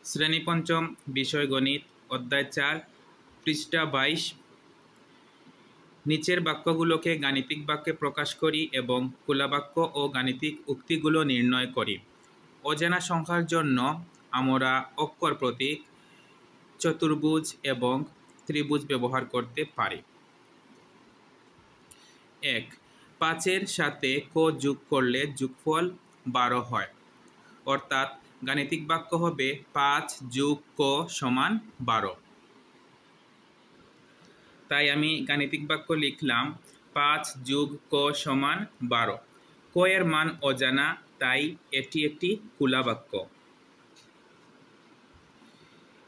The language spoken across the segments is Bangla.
শ্রেণী পঞ্চম, বিষয় গণিত, অধ্যায় 4, পৃষ্ঠা 22। নিচের বাক্যগুলোকে গাণিতিক বাক্যে প্রকাশ করি এবং খোলা বাক্য ও গাণিতিক উক্তিগুলো নির্ণয় করি। অজানা সংখ্যার জন্য আমরা অক্ষর প্রতীক, চতুর্ভুজ এবং ত্রিভুজ ব্যবহার করতে পারি। 1. 5-এর সাথে ক যোগ করলে যোগফল 12 হয়, অর্থাৎ গাণিতিক বাক্য হবে 5 যোগ ক সমান 12। তাই আমি গাণিতিক বাক্য লিখলাম 5 যোগ ক সমান 12। ক এর মান অজানা, তাই এটি একটি খোলা বাক্য।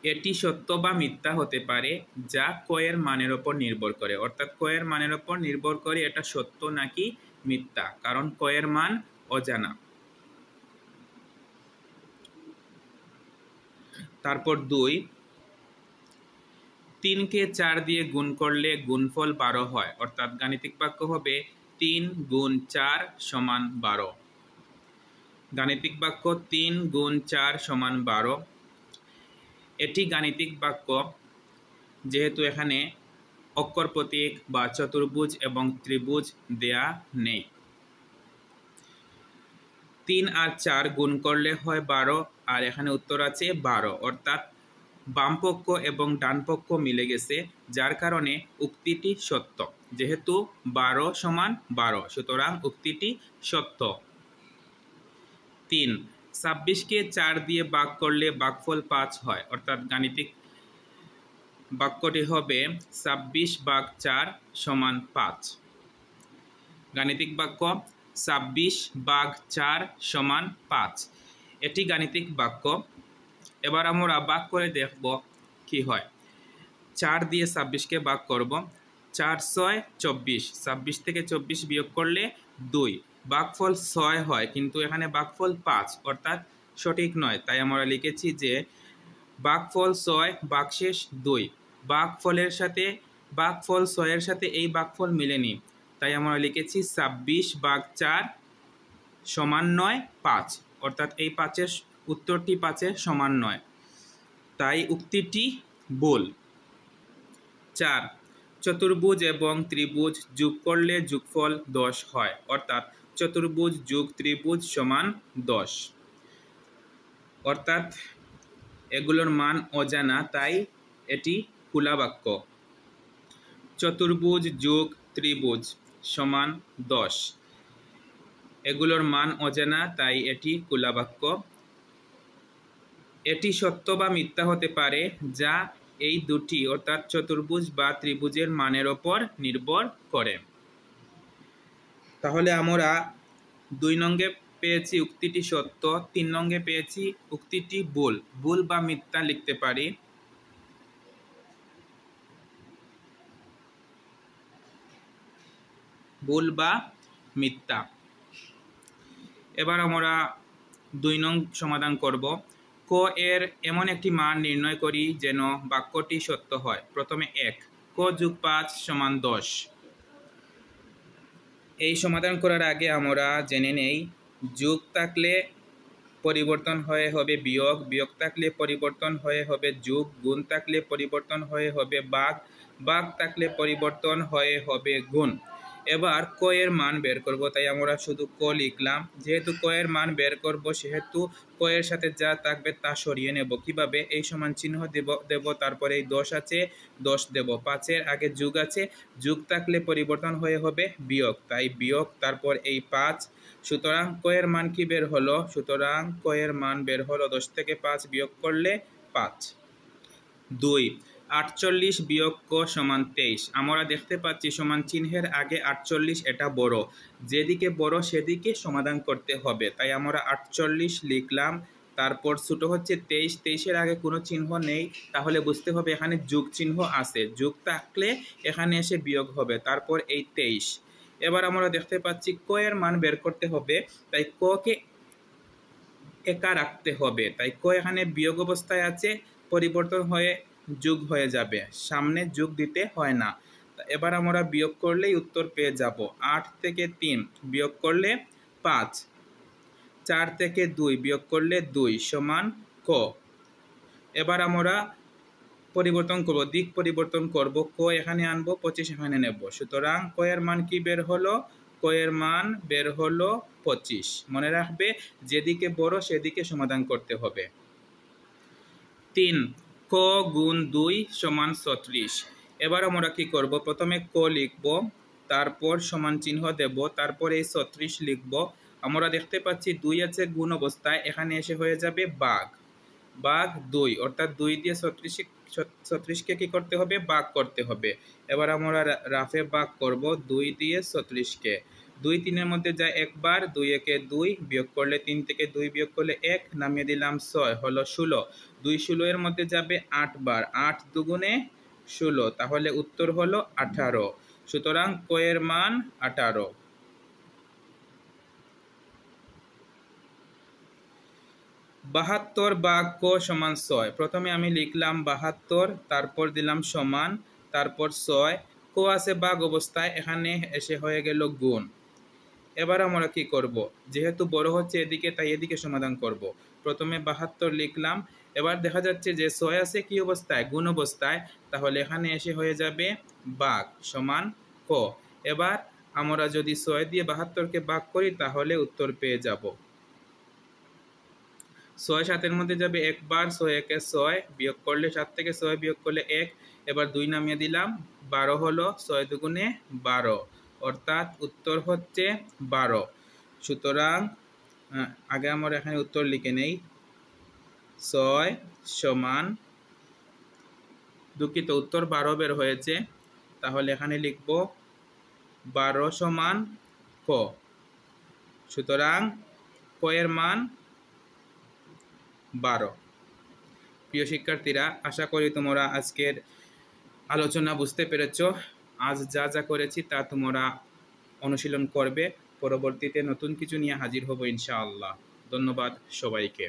এটি সত্য বা মিথ্যা হতে পারে, যা ক এর মানের উপর নির্ভর করে। অর্থাৎ ক এর মানের উপর নির্ভর করে এটা সত্য নাকি মিথ্যা, কারণ ক এর মান অজানা। তারপর 2, 3-কে 4 দিয়ে গুণ করলে গুণফল 12 হয়, অর্থাৎ গাণিতিক বাক্য হবে 3 গুণ 4 সমান 12। গাণিতিক বাক্য 3 গুণ 4 সমান 12। এটি গাণিতিক বাক্য যেহেতু এখানে অক্ষর প্রতীক বা চতুর্ভুজ এবং ত্রিভুজ দেয়া নেই। 3 আর 4 গুণ করলে হয় 12, আর এখানে উত্তর আছে 12, অর্থাৎ বাম পক্ষ এবং ডান পক্ষ মিলে গেছে, যার কারণে উক্তিটি সত্য। যেহেতু 12 সমান 12, সুতরাং উক্তিটি সত্য। 3, 26-কে 4 দিয়ে ভাগ করলে ভাগফল 5 হয়, অর্থাৎ গাণিতিক বাক্যটি হবে 26 ভাগ 4 সমান 5। গাণিতিক বাক্য 26 ভাগ 4 সমান 5, এটি গাণিতিক বাক্য। এবার আমরা ভাগ করে দেখব কি হয়। 4 দিয়ে 26-কে ভাগ করব। 4 6 24, 26 থেকে 24 বিয়োগ করলে 2, ভাগফল 6 হয়, কিন্তু এখানে ভাগফল 5, অর্থাৎ সঠিক নয়। তাই আমরা লিখেছি যে ভাগফল 6 ভাগশেষ 2, ভাগফল 6 এর সাথে এই ভাগফল মিলেনি, তাই আমরা লিখেছি 26 ভাগ 4 সমান 9, 5, অর্থাৎ এই 5-এর উত্তরটি 5-এর সমান 9, তাই উক্তিটি ভুল। 4, চতুর্ভুজ এবং ত্রিভুজ যোগ করলে যোগফল 10 হয়, অর্থাৎ চতুর্ভুজ যোগ ত্রিভুজ সমান 10, অর্থাৎ এগুলোর মান অজানা, তাই এটি খোলা বাক্য। চতুর্ভুজ যোগ ত্রিভুজ সমান 10, এগুলোর মান অজানা, তাই এটি খোলা বাক্য। এটি সত্য বা মিথ্যা হতে পারে, যা এই দুটি অর্থাৎ চতুর্ভুজ বা ত্রিভুজের মানের ওপর নির্ভর করে। তাহলে আমরা 2 নঙ্গে পেয়েছি উক্তিটি সত্য, 3 নঙ্গে পেয়েছি উক্তিটি ভুল। ভুল বা মিথ্যা লিখতে পারি। ভুল বা মিথ্যা। এবার আমরা 2 নং সমাধান করব। ক এর এমন একটি মান নির্ণয় করি যেন বাক্যটি সত্য হয়। প্রথমে 1, ক যোগ 5 সমান 10। এই সমাধান করার আগে আমরা জেনে নেই, যোগ থাকলে পরিবর্তন হয়ে হবে বিয়োগ, বিয়োগ থাকলে পরিবর্তন হয়ে হবে যোগ, গুণ থাকলে পরিবর্তন হয়ে হবে ভাগ, ভাগ থাকলে পরিবর্তন হয়ে হবে গুণ। এবার ক এর মান বের করব, তাই আমরা শুধু ক লিখলাম। যেহেতু ক এর মান বের করব, সেহেতু ক এর সাথে যা থাকবে তা সরিয়ে নেব। কিভাবে? এই সমান চিহ্ন দেব, তারপরে এই 10 আছে, 10 দেব। 5-এর আগে যোগ আছে, যোগ থাকলে পরিবর্তন হয়ে হবে বিয়োগ, তাই বিয়োগ, তারপর এই 5। সুতরাং ক এর মান কি বের হলো? সুতরাং ক এর মান বের হলো 10 থেকে 5 বিয়োগ করলে 5। 2, 48 বিয়োগ ক সমান 23। আমরা দেখতে পাচ্ছি সমান চিহ্নের আগে 48, এটা বড়। যেদিকে বড় সেদিকে সমাধান করতে হবে, তাই আমরা 48 লিখলাম। তারপর ছোট হচ্ছে 23, 23-এর আগে কোনো চিহ্ন নেই, তাহলে বুঝতে হবে এখানে যোগ চিহ্ন আছে। যোগ থাকলে এখানে এসে বিয়োগ হবে, তারপর এই 23। এবার আমরা দেখতে পাচ্ছি ক এর মান বের করতে হবে, তাই ক কে একা রাখতে হবে। তাই ক এখানে বিয়োগ অবস্থায় আছে, পরিবর্তন হয়ে যোগ হয়ে যাবে, সামনে যোগ দিতে হয় না। এবার আমরা বিয়োগ করলেই উত্তর পেয়ে যাব। 8 থেকে 3 বিয়োগ করলে 5, 4 থেকে 2 বিয়োগ করলে 2 সমান ক। এবার আমরা পরিবর্তন করব, দিক পরিবর্তন করব। ক এখানে আনবো, 25 এখানে নেব। সুতরাং ক এর মান কি বের হলো? ক এর মান বের হলো 25। মনে রাখবে, যেদিকে বড় সেদিকে সমাধান করতে হবে। 3 ক গুণ 2 সমান 36। এবার আমরা কি করব? প্রথমে ক লিখব, তারপর সমান চিহ্ন দেব, তারপর এই 36 লিখব। আমরা দেখতে পাচ্ছি 2 আছে গুণ অবস্থায়, এখানে এসে হয়ে যাবে ভাগ। ভাগ 2, অর্থাৎ 2 দিয়ে 36কে কি করতে হবে? ভাগ করতে হবে। এবার আমরা রাফে ভাগ করব 2 দিয়ে 36কে। 2 3-এর মধ্যে যায় একবার, 2 একে 2, বিয়োগ করলে 3 থেকে 2 বিয়োগ করলে 1, নামিয়ে দিলাম 6, হলো 16। 2 16 এর মধ্যে যাবে 8 বার, 8 দুগুণে 16, তাহলে উত্তর হলো 18। সুতরাং ক এর মান 18। 72 ভাগ ক সমান 6। প্রথমে আমি লিখলাম 72, তারপর দিলাম সমান, তারপর 6। ক আছে ভাগ অবস্থায়, এখানে এসে হয়ে গেল গুণ। এবার আমরা কি করব? যেহেতু বড় হচ্ছে এদিকে, তাই এদিকে সমাধান করব। প্রথমে 72 লিখলাম, এবার দেখা যাচ্ছে যে 6 আছে কি অবস্থায়? গুণ অবস্থায়, তাহলে এখানে এসে হয়ে যাবে ভাগ সমান ক। এবার আমরা যদি 6 দিয়ে 72কে ভাগ করি তাহলে উত্তর পেয়ে যাব। 6 7-এর মধ্যে যাবে একবার, 6 একে 6, বিয়োগ করলে 7 থেকে 6 বিয়োগ করলে 1, এবার 2 নামিয়ে দিলাম, 12 হলো, 6 দুগুণে 12, অর্থাৎ উত্তর হচ্ছে 12। সুতরাং আগে আমরা এখানে উত্তর লিখে নেই। 6 সমান, দুঃখিত, উত্তর 12 বের হয়েছে, তাহলে এখানে লিখব 12 সমান ক। সুতরাং ক এর মান 12। প্রিয় শিক্ষার্থীরা, আশা করি তোমরা আজকের আলোচনা বুঝতে পেরেছ। আজ যা যা করেছি তা তোমরা অনুশীলন করবে। পরবর্তীতে নতুন কিছু নিয়ে হাজির হব ইনশাআল্লাহ। ধন্যবাদ সবাইকে।